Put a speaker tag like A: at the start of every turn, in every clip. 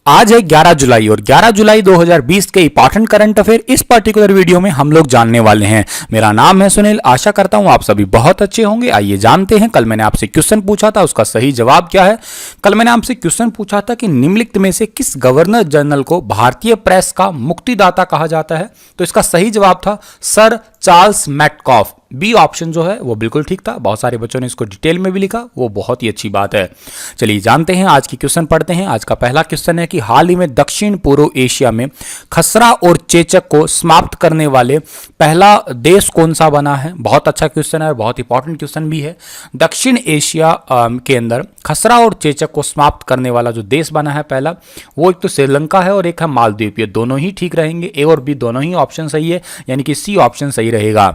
A: आज है 11 जुलाई और 11 जुलाई 2020 के इंपॉर्टेंट करंट अफेयर इस पर्टिकुलर वीडियो में हम लोग जानने वाले हैं। मेरा नाम है सुनील, आशा करता हूं आप सभी बहुत अच्छे होंगे। आइए जानते हैं, कल मैंने आपसे क्वेश्चन पूछा था, उसका सही जवाब क्या है। कल मैंने आपसे क्वेश्चन पूछा था कि निम्नलिखित में से किस गवर्नर जनरल को भारतीय प्रेस का मुक्तिदाता कहा जाता है। तो इसका सही जवाब था sir Charles Metcalfe. B option जो है वो बिल्कुल ठीक था। बहुत सारे बच्चों ने इसको डिटेल में भी लिखा, वो बहुत ही अच्छी बात है। चलिए जानते हैं, आज की क्वेश्चन पढ़ते हैं। आज का पहला क्वेश्चन है कि हाल ही में दक्षिण पूर्व एशिया में खसरा और चेचक को समाप्त करने वाले पहला देश कौन सा बना है। बहुत अच्छा क्वेश्चन है और बहुत इंपॉर्टेंट क्वेश्चन भी है। दक्षिण एशिया के अंदर खसरा और चेचक को समाप्त करने वाला जो देश बना है पहला, वो एक तो श्रीलंका है और एक है मालदीव। ये दोनों ही ठीक रहेंगे, ए और बी दोनों ही ऑप्शन सही है, यानी कि सी ऑप्शन सही रहेगा।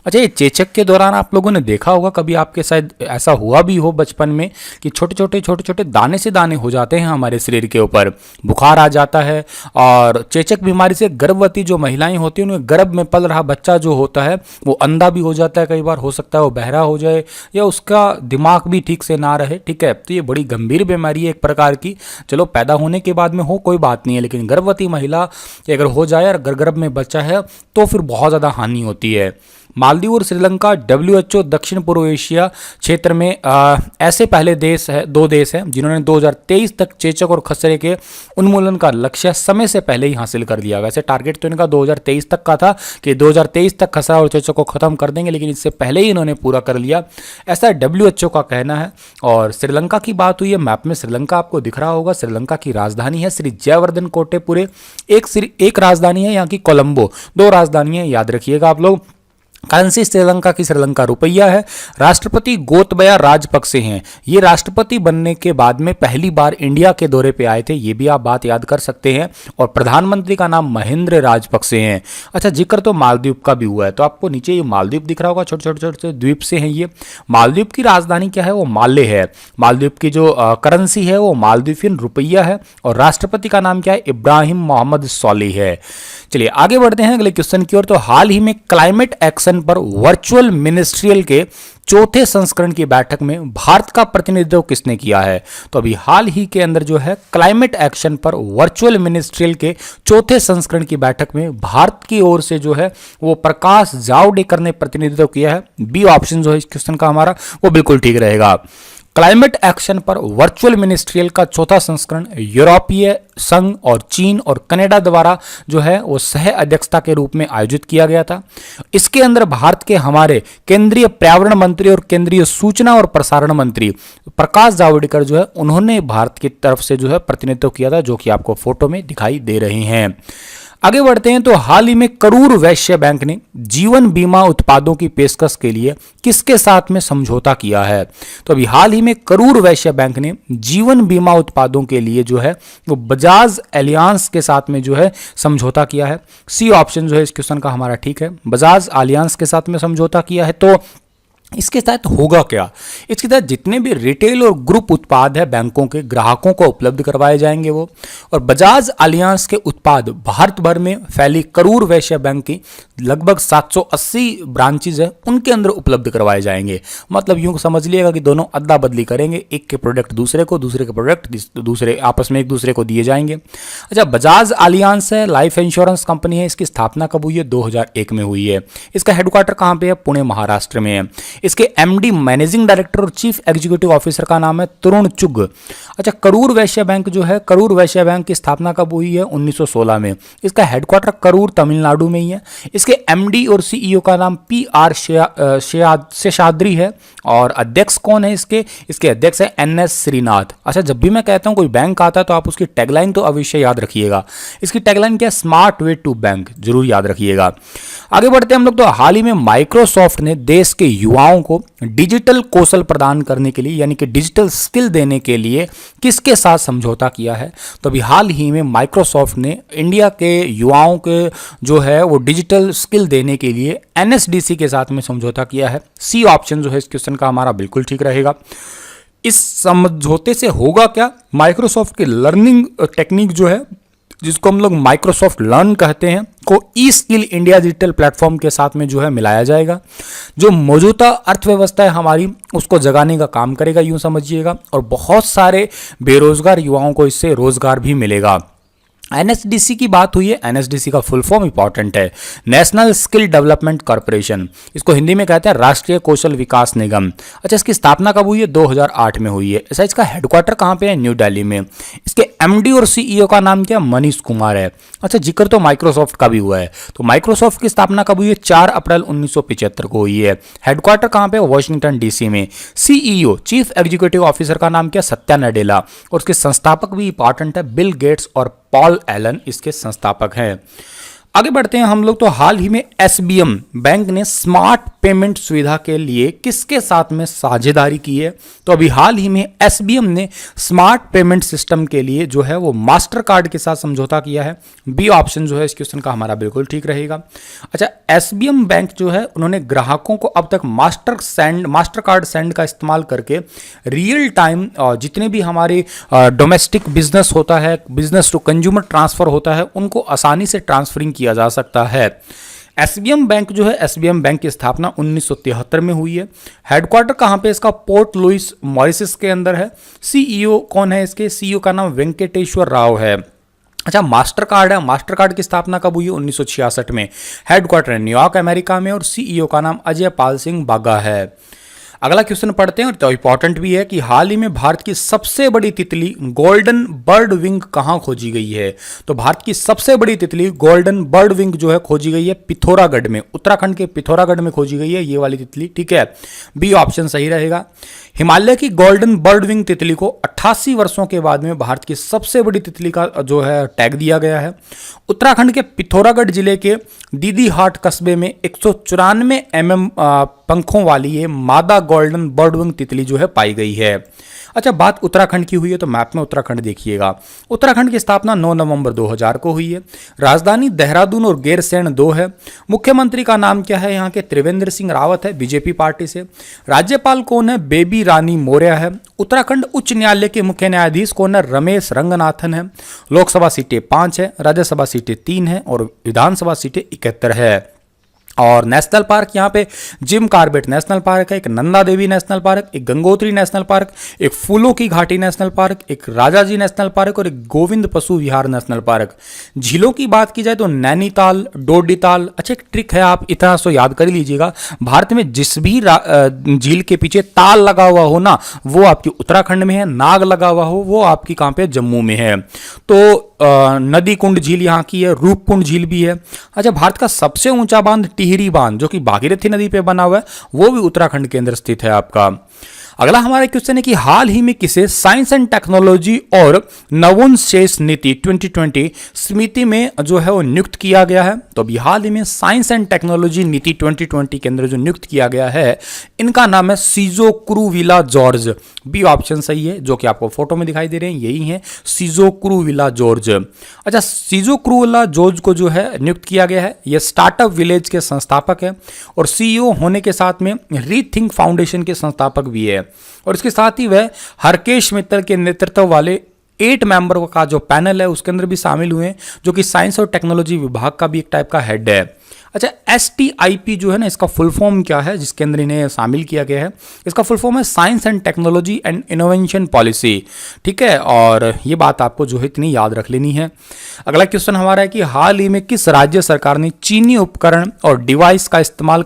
A: अच्छा, ये चेचक के दौरान आप लोगों ने देखा होगा, कभी आपके शायद ऐसा हुआ भी हो बचपन में कि छोटे छोटे दाने से दाने हो जाते हैं हमारे शरीर के ऊपर, बुखार आ जाता है। और चेचक बीमारी से गर्भवती जो महिलाएं होती हैं, उनके गर्भ में पल रहा बच्चा जो होता है वो अंधा भी हो जाता है, कई बार हो सकता है वो बहरा हो जाए या उसका दिमाग भी ठीक से ना रहे। ठीक है, तो ये बड़ी गंभीर बीमारी है एक प्रकार की। चलो पैदा होने के बाद में हो कोई बात नहीं है, लेकिन गर्भवती महिला अगर हो जाए और गर्भ में बच्चा है तो फिर बहुत ज़्यादा हानि होती है। मालदीव और श्रीलंका WHO दक्षिण पूर्व एशिया क्षेत्र में ऐसे पहले दो देश हैं जिन्होंने 2023 तक चेचक और खसरे के उन्मूलन का लक्ष्य समय से पहले ही हासिल कर लिया। वैसे टारगेट तो इनका 2023 तक का था कि 2023 तक खसरा और चेचक को खत्म कर देंगे, लेकिन इससे पहले ही इन्होंने पूरा कर लिया, ऐसा WHO का कहना है। और श्रीलंका की बात हुई है, मैप में श्रीलंका आपको दिख रहा होगा। श्रीलंका की राजधानी है श्री जयवर्धन कोटेपुरे। एक राजधानी है यहाँ की कोलंबो, दो राजधानियां याद रखिएगा आप लोग। करेंसी श्रीलंका की श्रीलंका रुपया है। राष्ट्रपति गोतबया राजपक्से हैं। ये राष्ट्रपति बनने के बाद में पहली बार इंडिया के दौरे पे आए थे, ये भी आप बात याद कर सकते हैं। और प्रधानमंत्री का नाम महेंद्र राजपक्से हैं। अच्छा, जिक्र तो मालदीव का भी हुआ है, तो आपको नीचे ये मालदीव दिख रहा होगा, छोटे छोटे द्वीप से हैं ये। मालदीव की राजधानी क्या है, वो माले है। मालदीव की जो करेंसी है वो मालदीवियन रुपया है। और राष्ट्रपति का नाम क्या है, इब्राहिम मोहम्मद सोलिह है। चलिए आगे बढ़ते हैं अगले क्वेश्चन की ओर। तो हाल ही में क्लाइमेट एक्शन पर वर्चुअल मिनिस्ट्रियल के चौथे संस्करण की बैठक में भारत का प्रतिनिधित्व किसने किया है। तो अभी हाल ही के अंदर जो है क्लाइमेट एक्शन पर वर्चुअल मिनिस्ट्रियल के चौथे संस्करण की बैठक में भारत की ओर से जो है वो प्रकाश जावड़ेकर ने प्रतिनिधित्व किया है। बी ऑप्शन जो है इस क्वेश्चन का हमारा वो बिल्कुल ठीक रहेगा। क्लाइमेट एक्शन पर वर्चुअल मिनिस्ट्रियल का चौथा संस्करण यूरोपीय संघ और चीन और कनाडा द्वारा जो है वो सह अध्यक्षता के रूप में आयोजित किया गया था। इसके अंदर भारत के हमारे केंद्रीय पर्यावरण मंत्री और केंद्रीय सूचना और प्रसारण मंत्री प्रकाश जावड़ेकर जो है उन्होंने भारत की तरफ से जो है प्रतिनिधित्व किया था, जो कि आपको फोटो में दिखाई दे रहे हैं। आगे बढ़ते हैं। तो हाल ही में करूर वैश्य बैंक ने जीवन बीमा उत्पादों की पेशकश के लिए किसके साथ में समझौता किया है। तो अभी हाल ही में करूर वैश्य बैंक ने जीवन बीमा उत्पादों के लिए जो है वो बजाज एलियांस के साथ में जो है समझौता किया है। सी ऑप्शन जो है इस क्वेश्चन का हमारा ठीक है, बजाज एलियांस के साथ में समझौता किया है। तो इसके तहत होगा क्या, इसके तहत जितने भी रिटेल और ग्रुप उत्पाद है बैंकों के ग्राहकों को उपलब्ध करवाए जाएंगे वो। और बजाज एलियांस के उत्पाद भारत भर में फैली करूर वैश्य बैंक की लगभग 780 ब्रांचेज है, उनके अंदर उपलब्ध करवाए जाएंगे। मतलब यूं समझ लिएगा कि दोनों अदला बदली करेंगे, एक के प्रोडक्ट दूसरे को, दूसरे के प्रोडक्ट दूसरे आपस में एक दूसरे को दिए जाएंगे। अच्छा, बजाज एलियांस है, लाइफ इंश्योरेंस कंपनी है। इसकी स्थापना कब हुई है, 2001 में हुई है। इसका हेडक्वार्टर कहाँ पे है, पुणे महाराष्ट्र में है। इसके एमडी मैनेजिंग डायरेक्टर और चीफ एग्जीक्यूटिव ऑफिसर का नाम है तरुण चुग। अच्छा, करूर वैश्य बैंक जो है, करूर वैश्य बैंक की स्थापना कब हुई है, 1916 में। इसका हेडक्वार्टर करूर तमिलनाडु में ही है। इसके एमडी और सीईओ का नाम PR शेषाद्री है। और अध्यक्ष कौन है इसके अध्यक्ष है NS श्रीनाथ। अच्छा, जब भी मैं कहता हूं कोई बैंक आता है तो आप उसकी टैगलाइन तो अवश्य याद रखिएगा। इसकी टैगलाइन क्या है, स्मार्ट वे टू बैंक, जरूर याद रखिएगा। आगे बढ़ते हैं हम लोग। तो हाल ही में माइक्रोसॉफ्ट ने देश के युवाओं को डिजिटल कौशल प्रदान करने के लिए, यानी कि डिजिटल स्किल देने के लिए किसके साथ समझौता किया है। तो अभी हाल ही में माइक्रोसॉफ्ट ने इंडिया के युवाओं के जो है वो डिजिटल स्किल देने के लिए NSDC के साथ में समझौता किया है। सी ऑप्शन जो है इस क्वेश्चन का हमारा बिल्कुल ठीक रहेगा। इस समझौते से होगा क्या, माइक्रोसॉफ्ट की लर्निंग टेक्निक जो है जिसको हम लोग माइक्रोसॉफ्ट लर्न कहते हैं, को ई स्किल इंडिया डिजिटल प्लेटफॉर्म के साथ में जो है मिलाया जाएगा, जो मौजूदा अर्थव्यवस्था है हमारी उसको जगाने का काम करेगा, यूं समझिएगा। और बहुत सारे बेरोजगार युवाओं को इससे रोजगार भी मिलेगा। एनएसडीसी की बात हुई है। एनएसडीसी का फुल फॉर्म इंपॉर्टेंट है, नेशनल स्किल डेवलपमेंट कॉर्पोरेशन, इसको हिंदी में कहते हैं राष्ट्रीय कौशल विकास निगम। अच्छा, इसकी स्थापना कब हुई है? 2008 में हुई है। ऐसा इसका हेडक्वार्टर कहाँ पे है? न्यू दिल्ली में। इसके एमडी और सीईओ का नाम क्या? मनीष कुमार है। अच्छा, जिक्र तो माइक्रोसॉफ्ट का भी हुआ है, तो माइक्रोसॉफ्ट की स्थापना कब हुई है? 4 अप्रैल 1975 को हुई है। हेडक्वार्टर कहाँ पे? वॉशिंगटन डीसी में। सीईओ चीफ एग्जीक्यूटिव ऑफिसर का नाम क्या? सत्या नडेला। और उसके संस्थापक भी इंपॉर्टेंट है, बिल गेट्स और पॉल एलन इसके संस्थापक हैं। आगे बढ़ते हैं हम लोग। तो हाल ही में एसबीएम बैंक ने स्मार्ट पेमेंट सुविधा के लिए किसके साथ में साझेदारी की है? तो अभी हाल ही में एसबीएम ने स्मार्ट पेमेंट सिस्टम के लिए जो है वो मास्टर कार्ड के साथ समझौता किया है। बी ऑप्शन जो है इस क्वेश्चन का हमारा बिल्कुल ठीक रहेगा। अच्छा, एसबीएम बैंक जो है उन्होंने ग्राहकों को अब तक मास्टर कार्ड सेंड का इस्तेमाल करके रियल टाइम जितने भी हमारे डोमेस्टिक बिजनेस होता है, बिजनेस टू कंज्यूमर ट्रांसफर होता है, उनको आसानी से ट्रांसफरिंग किया जा सकता है। एसबीएम बैंक जो है, एसबीएम बैंक की स्थापना 1973 में हुई है। हेडक्वार्टर कहां पे इसका? पोर्ट लुइस मॉरिशस के अंदर है। सीईओ कौन है इसके? सीईओ का नाम वेंकटेश्वर राव है। अच्छा, मास्टर कार्ड है। मास्टर कार्ड की स्थापना कब हुई? 1966 में। हेडक्वार्टर न्यूयॉर्क अमेरिका में और सीईओ का नाम अजय पाल सिंह बागा है। अगला क्वेश्चन पढ़ते हैं, और तो इंपॉर्टेंट भी है कि हाल ही में भारत की सबसे बड़ी तितली गोल्डन बर्ड विंग कहां खोजी गई है? तो भारत की सबसे बड़ी तितली गोल्डन बर्ड विंग जो है खोजी गई है पिथौरागढ़ में, उत्तराखंड के पिथौरागढ़ में खोजी गई है ये वाली तितली। ठीक है, बी ऑप्शन सही रहेगा। हिमालय की गोल्डन बर्ड विंग तितली को 88 वर्षों के बाद में भारत की सबसे बड़ी तितली का जो है टैग दिया गया है। उत्तराखंड के पिथौरागढ़ जिले के दीदीहाट कस्बे में 194 mm पंखों वाली ये मादा गोल्डन बर्ड विंग तितली जो है पाई गई है। अच्छा, बात उत्तराखंड की हुई है तो मैप में उत्तराखंड देखिएगा। उत्तराखंड की स्थापना 9 नवंबर 2000 को हुई है। राजधानी देहरादून और गैरसैंण 2 है। मुख्यमंत्री का नाम क्या है? यहाँ के त्रिवेंद्र सिंह रावत है, बीजेपी पार्टी से। राज्यपाल कौन है? बेबी रानी मौर्य है। उत्तराखंड उच्च न्यायालय के मुख्य न्यायाधीश कौन है? रमेश रंगनाथन है। लोकसभा सीटें 5 है, राज्यसभा सीटें 3 है और विधानसभा सीटें 71 है। और नेशनल पार्क यहाँ पे जिम कार्बेट नेशनल पार्क है, एक नंदा देवी नेशनल पार्क, एक गंगोत्री नेशनल पार्क, एक फूलों की घाटी नेशनल पार्क, एक राजाजी नेशनल पार्क और एक गोविंद पशु विहार नेशनल पार्क। झीलों की बात की जाए तो नैनीताल, डोडीताल। अच्छा, एक ट्रिक है, आप इतना सो याद कर लीजिएगा, भारत में जिस भी झील के पीछे ताल लगा हुआ हो ना, वो आपकी उत्तराखंड में है। नाग लगा हुआ हो वो आपकी कहाँ पे? जम्मू में है। तो नदी कुंड झील यहाँ की है, रूपकुंड झील भी है। अच्छा, भारत का सबसे ऊंचा बांध टिहरी बांध जो कि भागीरथी नदी पे बना हुआ है, वो भी उत्तराखंड के अंदर स्थित है आपका। अगला हमारा क्वेश्चन है कि हाल ही में किसे साइंस एंड टेक्नोलॉजी और नवोन्मेष नीति 2020 समिति में जो है वो नियुक्त किया गया है? तो अभी हाल ही में साइंस एंड टेक्नोलॉजी नीति 2020 के अंदर जो नियुक्त किया गया है, इनका नाम है सीजो क्रूविला जॉर्ज। बी ऑप्शन सही है, जो कि आपको फोटो में दिखाई दे रहे हैं, यही है सीजो क्रूविला जॉर्ज। अच्छा, सीजो क्रूविला जॉर्ज को जो है नियुक्त किया गया है, ये स्टार्टअप विलेज के संस्थापक है और सीईओ होने के साथ में रीथिंक फाउंडेशन के संस्थापक भी है। और इसके साथ ही वह हरकेश मित्तल के नेतृत्व वाले 8 मेंबर का जो पैनल है उसके अंदर भी शामिल हुए हैं, जो कि साइंस और टेक्नोलॉजी विभाग का भी एक टाइप का हेड है। अच्छा, STIP जो है ना, इसका फुल फॉर्म क्या है जिसके अंदर इन्हें शामिल किया गया है? इसका फुल फॉर्म है science and technology and innovation policy. ठीक है, और ये बात आपको जो है इतनी याद रख लेनी है। अगला क्वेश्चन हमारा है कि हाल ही में किस राज्य सरकार ने चीनी उपकरण और डिवाइस का इस्तेमाल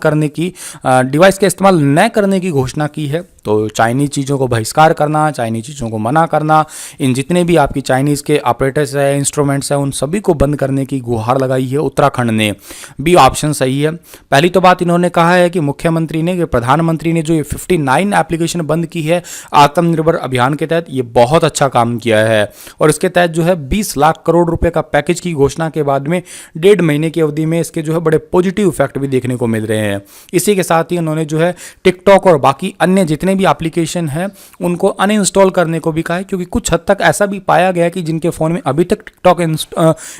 A: न करने की घोषणा की है? तो चाइनीज चीज़ों को बहिष्कार करना, चाइनीज चीज़ों को मना करना, इन जितने भी आपकी चाइनीज़ के ऑपरेटर्स है, इंस्ट्रूमेंट्स है, उन सभी को बंद करने की गुहार लगाई है उत्तराखंड ने। बी ऑप्शन सही है। पहली तो बात इन्होंने कहा है कि मुख्यमंत्री ने, प्रधानमंत्री ने जो ये 59 एप्लीकेशन बंद की है आत्मनिर्भर अभियान के तहत, ये बहुत अच्छा काम किया है। और इसके तहत जो है 20 लाख करोड़ रुपए का पैकेज की घोषणा के बाद में 1.5 महीने की अवधि में इसके जो है बड़े पॉजिटिव इफेक्ट भी देखने को मिल रहे हैं। इसी के साथ ही उन्होंने जो है टिकटॉक और बाकी अन्य जितने भी एप्लीकेशन है उनको अनइंस्टॉल करने को भी कहा है, क्योंकि कुछ हद तक ऐसा भी पाया गया कि जिनके फ़ोन में अभी तक टिकटॉक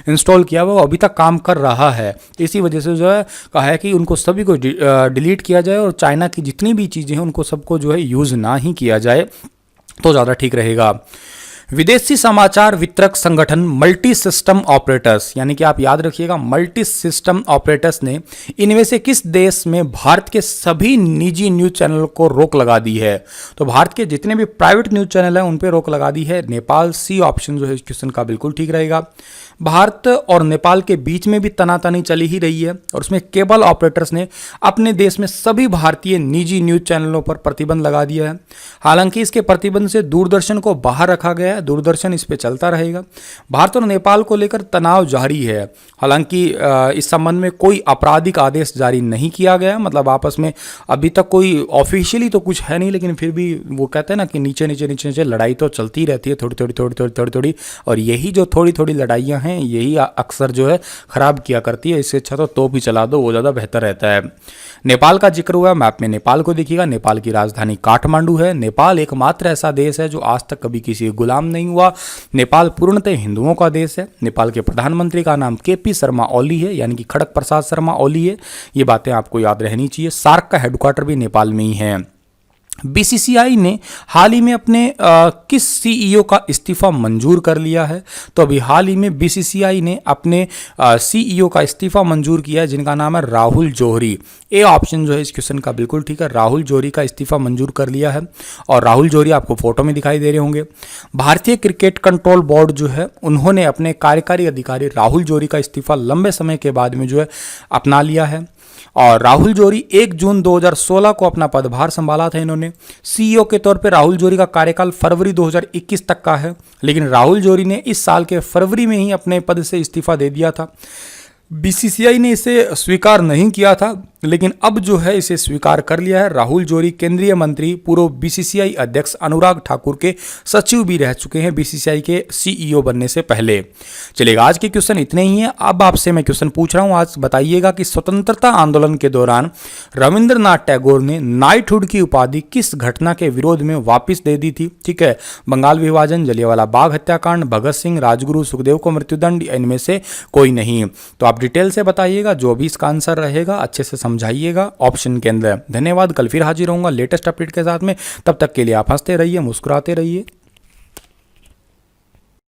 A: इंस्टॉल किया हुआ वो अभी तक काम कर रहा है। इसी वजह से जो है कहा है कि उनको सभी को डिलीट किया जाए और चाइना की जितनी भी चीज़ें हैं उनको सबको जो है यूज़ ना ही किया जाए तो ज़्यादा ठीक रहेगा। विदेशी समाचार वितरक संगठन मल्टी सिस्टम ऑपरेटर्स, यानी कि आप याद रखिएगा मल्टी सिस्टम ऑपरेटर्स ने इनमें से किस देश में भारत के सभी निजी न्यूज चैनल को रोक लगा दी है? तो भारत के जितने भी प्राइवेट न्यूज चैनल हैं उन पर रोक लगा दी है। नेपाल, सी ऑप्शन जो है इस क्वेश्चन का बिल्कुल ठीक रहेगा। भारत और नेपाल के बीच में भी तनातनी चली ही रही है और उसमें केबल ऑपरेटर्स ने अपने देश में सभी भारतीय निजी न्यूज चैनलों पर प्रतिबंध लगा दिया है। हालांकि इसके प्रतिबंध से दूरदर्शन को बाहर रखा गया है, दूरदर्शन इस पे चलता रहेगा। भारत और नेपाल को लेकर तनाव जारी है। हालांकि इस संबंध में कोई आपराधिक आदेश जारी नहीं किया गया, मतलब आपस में अभी तक कोई ऑफिशियली तो कुछ है नहीं, लेकिन फिर भी वो कहते हैं ना कि नीचे नीचे नीचे नीचे लड़ाई तो चलती रहती है, थोड़ी, और यही जो थोड़ी थोड़ी लड़ाइयाँ हैं यही अक्सर जो है खराब किया करती है। इससे अच्छा तो तोप ही चला दो, वो ज़्यादा बेहतर रहता है। नेपाल का जिक्र हुआ, मैप में नेपाल को देखिएगा। नेपाल की राजधानी काठमांडू है। नेपाल एकमात्र ऐसा देश है जो आज तक कभी किसी गुलाम नहीं हुआ। नेपाल पूर्णतः हिंदुओं का देश है। नेपाल के प्रधानमंत्री का नाम केपी शर्मा ओली है, यानी कि खड़ग प्रसाद शर्मा ओली है। ये बातें आपको याद रहनी चाहिए। सार्क का हेडक्वार्टर भी नेपाल में ही है। बीसीसीआई ने हाल ही में अपने किस सीईओ का इस्तीफा मंजूर कर लिया है? तो अभी हाल ही में बीसीसीआई ने अपने सीईओ का इस्तीफा मंजूर किया है, जिनका नाम है राहुल जौहरी। ए ऑप्शन जो है इस क्वेश्चन का बिल्कुल ठीक है। राहुल जौहरी का इस्तीफा मंजूर कर लिया है और राहुल जौहरी आपको फोटो में दिखाई दे रहे होंगे। भारतीय क्रिकेट कंट्रोल बोर्ड जो है उन्होंने अपने कार्यकारी अधिकारी राहुल जौहरी का इस्तीफा लंबे समय के बाद में जो है अपना लिया है और राहुल जौहरी 1 जून 2016 को अपना पदभार संभाला था इन्होंने। सीईओ के तौर पे राहुल जौहरी का कार्यकाल फरवरी 2021 तक का है, लेकिन राहुल जौहरी ने इस साल के फरवरी में ही अपने पद से इस्तीफा दे दिया था। बीसीसीआई ने इसे स्वीकार नहीं किया था, लेकिन अब जो है इसे स्वीकार कर लिया है। राहुल जौहरी केंद्रीय मंत्री, पूर्व बीसीसीआई अध्यक्ष अनुराग ठाकुर के सचिव भी रह चुके हैं बीसीसीआई के सीईओ बनने से पहले। चलिएगा, आज के क्वेश्चन इतने ही हैं। अब आपसे मैं क्वेश्चन पूछ रहा हूं, आज बताइएगा कि स्वतंत्रता आंदोलन के दौरान रविंद्रनाथ टैगोर ने नाइटहुड की उपाधि किस घटना के विरोध में वापिस दे दी थी? ठीक है, बंगाल विभाजन, जलियांवाला बाग हत्याकांड, भगत सिंह, राजगुरु, सुखदेव को मृत्युदंड, इनमें से कोई नहीं। तो आप डिटेल से बताइएगा, जो भी इसका आंसर रहेगा अच्छे से समझाइएगा ऑप्शन के अंदर। धन्यवाद। कल फिर हाजिर होऊंगा लेटेस्ट अपडेट के साथ में। तब तक के लिए आप हंसते रहिए, मुस्कुराते रहिए।